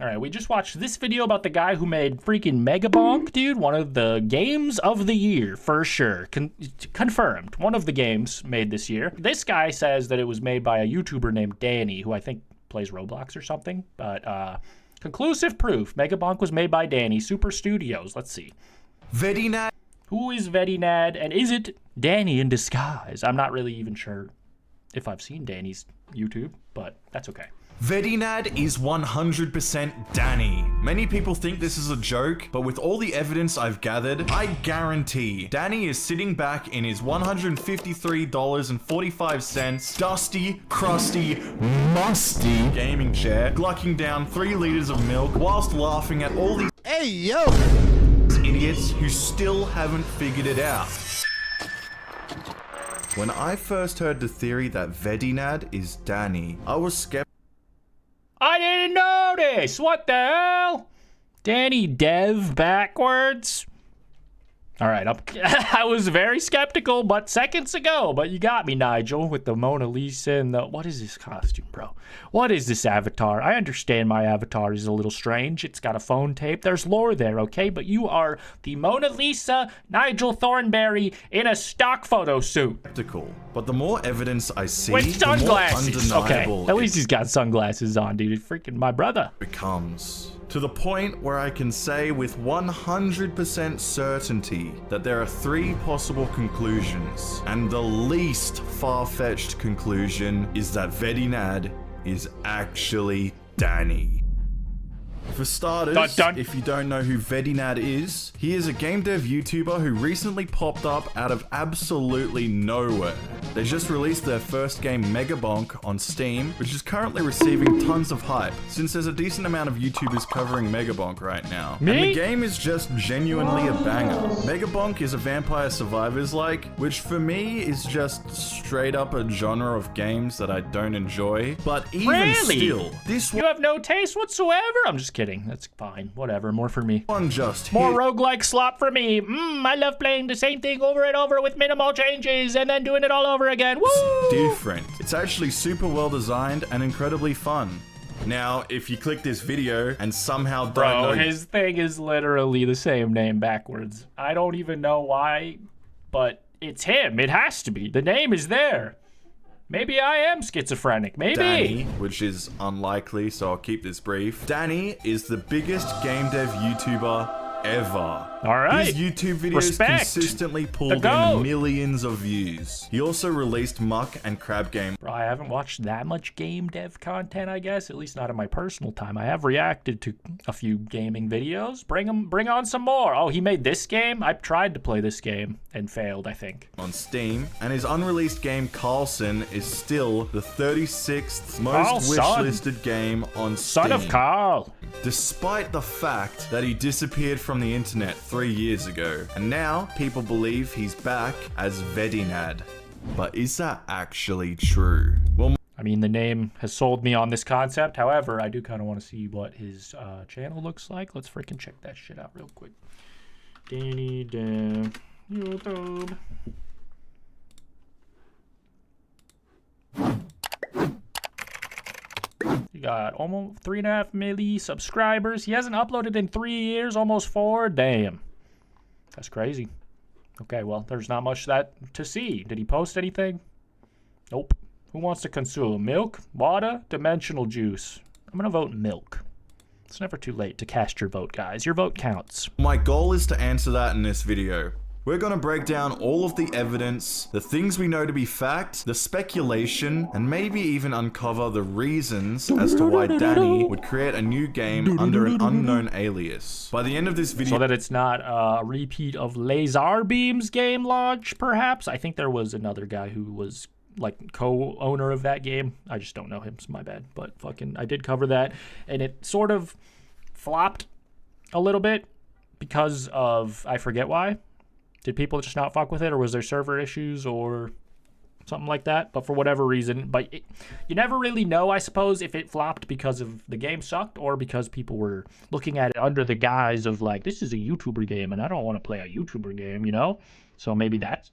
All right, we just watched this video about the guy who made freaking Megabonk, dude. One of the games of the year, for sure. Confirmed. One of the games made this year. This guy says that it was made by a YouTuber named Dani, who I think plays Roblox or something. But conclusive proof. Megabonk was made by Dani. Super Studios. Let's see. Vedinad. Who is vedinad, and is it Dani in disguise? I'm not really even sure if I've seen Dani's YouTube, but that's okay. Vedinad is 100% Dani. Many people think this is a joke, but with all the evidence I've gathered, I guarantee Dani is sitting back in his $153.45 dusty, crusty, musty gaming chair, glucking down 3 liters of milk whilst laughing at all these idiots who still haven't figured it out. When I first heard the theory that Vedinad is Dani, I was skeptical. I didn't notice! What the hell? Dani Dev backwards? Alright, I was very skeptical, but seconds ago. But you got me, Nigel, with the Mona Lisa and the... What is this costume, bro? What is this avatar? I understand my avatar is a little strange. It's got a phone tape. There's lore there, okay? But you are the Mona Lisa Nigel Thornberry in a stock photo suit. But the more evidence I see, with sunglasses. the more okay, undeniable at least he's got sunglasses on, dude. It's freaking my brother. Becomes. To the point where I can say with 100% certainty that there are 3 possible conclusions, and the least far-fetched conclusion is that Vedinad is actually Dani. For starters, if you don't know who Vedinad is, he is a game dev YouTuber who recently popped up out of absolutely nowhere. They just released their first game, Megabonk, on Steam, which is currently receiving tons of hype, since there's a decent amount of YouTubers covering Megabonk right now. Me? And the game is just genuinely a banger. Megabonk is a Vampire Survivors-like, which for me is just straight up a genre of games that I don't enjoy. But even still, this You have no taste whatsoever? I'm just kidding. That's fine. Whatever. More for me. one just More hit roguelike slop for me. I love playing the same thing over and over with minimal changes and then doing it all over again. Woo! different. It's actually super well designed and incredibly fun. Now, if you click this video and somehow don't know... his thing is literally the same name backwards. I don't even know why, but it's him. It has to be. The name is there. Maybe I am schizophrenic. Maybe. Dani, which is unlikely, so I'll keep this brief. Dani is the biggest game dev YouTuber ever. All right. His YouTube videos consistently pulled in millions of views. He also released Muck and Crab Game. Bro, I haven't watched that much game dev content, I guess. At least not in my personal time. I have reacted to a few gaming videos. Bring on some more. Oh, he made this game? I've tried to play this game and failed, I think. On Steam, and his unreleased game Carlson is still the 36th most wishlisted game on Steam. Son of Carl. Despite the fact that he disappeared from the internet 3 years ago, and now people believe he's back as Vedinad. But is that actually true? Well, I mean, the name has sold me on this concept. However, I do kind of want to see what his channel looks like. Let's freaking check that shit out real quick. Dani Dev YouTube. He got almost 3.5 million subscribers. He hasn't uploaded in 3 years, almost 4. Damn. That's crazy. Okay, well, there's not much to see. Did he post anything? Nope. Who wants to consume? Milk? Water? Dimensional juice? I'm gonna vote milk. It's never too late to cast your vote, guys. Your vote counts. My goal is to answer that in this video. We're gonna break down all of the evidence, the things we know to be fact, the speculation, and maybe even uncover the reasons as to why Dani would create a new game under an unknown alias. By the end of this video... So that it's not a repeat of Lazarbeam's game launch, perhaps? I think there was another guy who was like co-owner of that game. I just don't know him, so my bad. But fucking, I did cover that, and it sort of flopped a little bit because of, I forget why. Did people just not fuck with it, or was there server issues or something like that? But for whatever reason, you never really know, I suppose, if it flopped because of the game sucked or because people were looking at it under the guise of like, this is a YouTuber game and I don't want to play a YouTuber game, you know? So maybe that's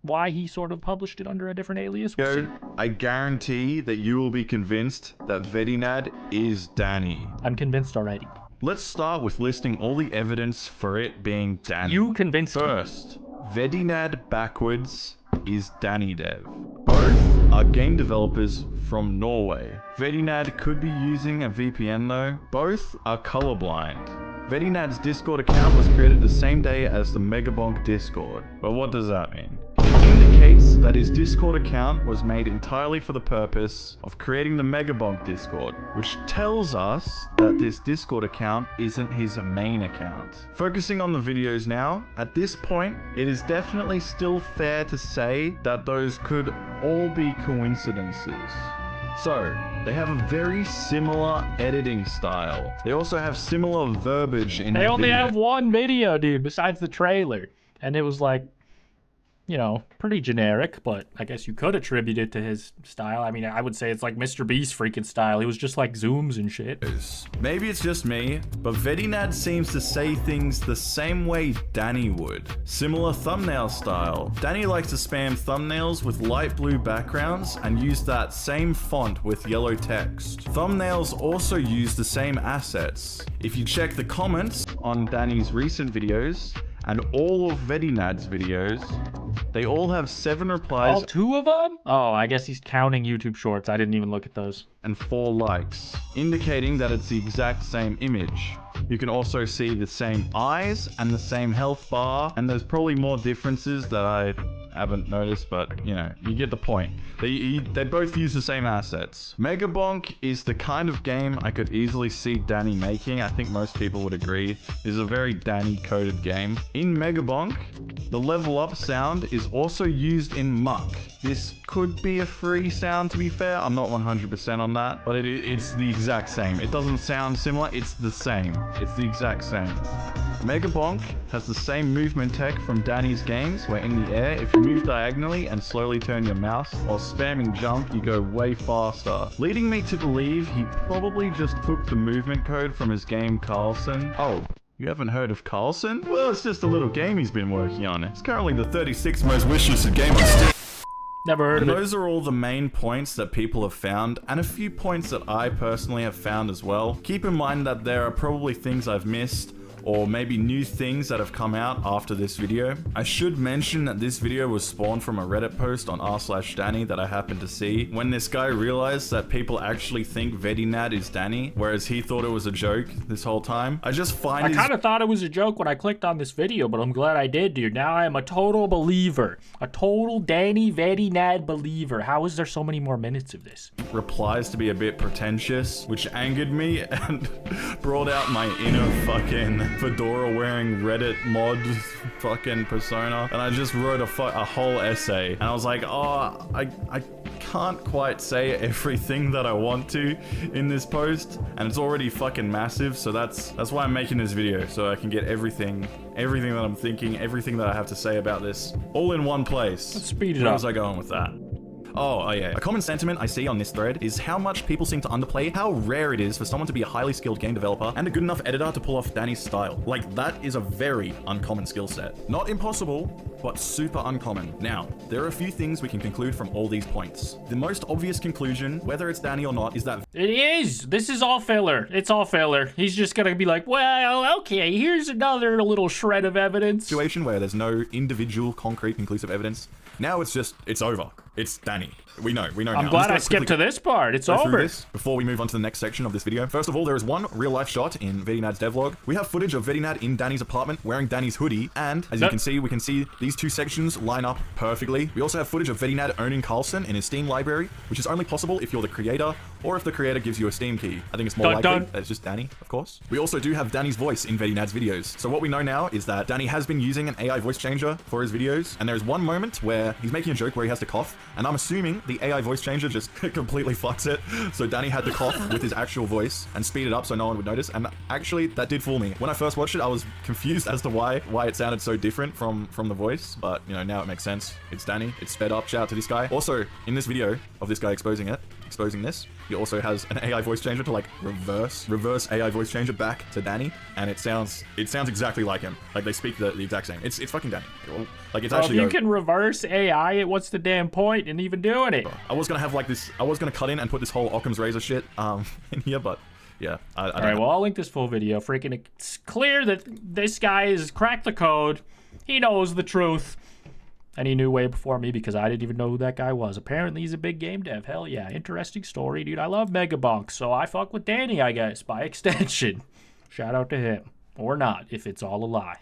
why he sort of published it under a different alias. We'll see. I guarantee that you will be convinced that vedinad is Dani. I'm convinced already. Let's start with listing all the evidence for it being Dani. You convinced me. First, vedinad backwards is Dani Dev. Both are game developers from Norway. Vedinad could be using a VPN though. Both are colorblind. Vedinad's Discord account was created the same day as the Megabonk Discord. But what does that mean? It indicates that his Discord account was made entirely for the purpose of creating the Megabonk Discord, which tells us that this Discord account isn't his main account. Focusing on the videos now, at this point, it is definitely still fair to say that those could all be coincidences. So, they have a very similar editing style. They also have similar verbiage in They only video. have one video, dude, besides the trailer. And it was like, you know, pretty generic, but I guess you could attribute it to his style. I mean, I would say it's like Mr. Beast freaking style. He was just like zooms and shit. Maybe it's just me, but vedinad seems to say things the same way Dani would. Similar thumbnail style. Dani likes to spam thumbnails with light blue backgrounds and use that same font with yellow text. Thumbnails also use the same assets. If you check the comments on Dani's recent videos, and all of vedinad's videos, they all have 7 replies. All 2 of them? Oh, I guess he's counting YouTube Shorts. I didn't even look at those. And 4 likes, indicating that it's the exact same image. You can also see the same eyes and the same health bar, and there's probably more differences that I haven't noticed, but you know, you get the point. They both use the same assets. Megabonk is the kind of game I could easily see Dani making. I think most people would agree. It is a very Dani coded game. In Megabonk, the level up sound is also used in Muck. This could be a free sound, to be fair. I'm not 100% on that, but it's the exact same. It doesn't sound similar, it's the same. It's the exact same. Megabonk has the same movement tech from Dani's games, where in the air, if you move diagonally and slowly turn your mouse while spamming jump, you go way faster. Leading me to believe he probably just took the movement code from his game Carlson. Oh, you haven't heard of Carlson? Well, it's just a little game he's been working on. It's currently the 36th most wished game on Steam. Never heard of it. Those are all the main points that people have found, and a few points that I personally have found as well. Keep in mind that there are probably things I've missed, or maybe new things that have come out after this video. I should mention that this video was spawned from a Reddit post on r/Dani that I happened to see when this guy realized that people actually think vedinad is Dani, whereas he thought it was a joke this whole time. I just find I kind of thought it was a joke when I clicked on this video, but I'm glad I did, dude. Now I am a total believer. A total Dani vedinad believer. How is there so many more minutes of this? replies to be a bit pretentious, which angered me and brought out my inner fucking fedora wearing Reddit mod fucking persona, and I just wrote a whole essay, and I was like, oh, I can't quite say everything that I want to in this post, and it's already fucking massive, so that's why I'm making this video, so I can get everything that I'm thinking, everything that I have to say about this, all in one place. Let's speed it Where up. was I going with that? Oh yeah. A common sentiment I see on this thread is how much people seem to underplay how rare it is for someone to be a highly skilled game developer and a good enough editor to pull off Dani's style. Like, that is a very uncommon skill set. Not impossible, but super uncommon. Now, there are a few things we can conclude from all these points. The most obvious conclusion, whether it's Dani or not, is that It is. This is all filler. It's all filler. He's just gonna be like, well, okay, here's another little shred of evidence. situation where there's no individual, concrete, conclusive evidence. Now it's over. It's Dani. We know now. I'm glad I skipped to this part. It's Go through over. this before we move on to the next section of this video. First of all, there is one real-life shot in vedinad's devlog. We have footage of vedinad in Dani's apartment wearing Dani's hoodie, and as you can see, we can see these two sections line up perfectly. We also have footage of vedinad owning Carlson in his Steam library, which is only possible if you're the creator, or if the creator gives you a Steam key. I think it's more likely that it's just Dani, of course. We also do have Dani's voice in vedinad's videos. So what we know now is that Dani has been using an AI voice changer for his videos, and there's one moment where he's making a joke where he has to cough, and I'm assuming the AI voice changer just completely fucks it. So Dani had to cough with his actual voice and speed it up so no one would notice. And actually, that did fool me. When I first watched it, I was confused as to why it sounded so different from the voice. But you know, now it makes sense. It's Dani. It's sped up. Shout out to this guy. Also, in this video of this guy exposing it, exposing this. He also has an AI voice changer to like reverse AI voice changer back to Dani, and it sounds exactly like him. Like they speak the exact same. It's fucking Dani. Like it's actually. If you can reverse AI, what's the damn point in even doing it? I was gonna have like this. I was gonna cut in and put this whole Occam's razor shit in here, but yeah. I don't know. Well, I'll link this full video. Freaking, it's clear that this guy has cracked the code. He knows the truth. And he knew way before me because I didn't even know who that guy was. Apparently, he's a big game dev. Hell yeah. Interesting story, dude. I love Megabonk, so I fuck with Dani, I guess, by extension. Shout out to him. Or not, if it's all a lie.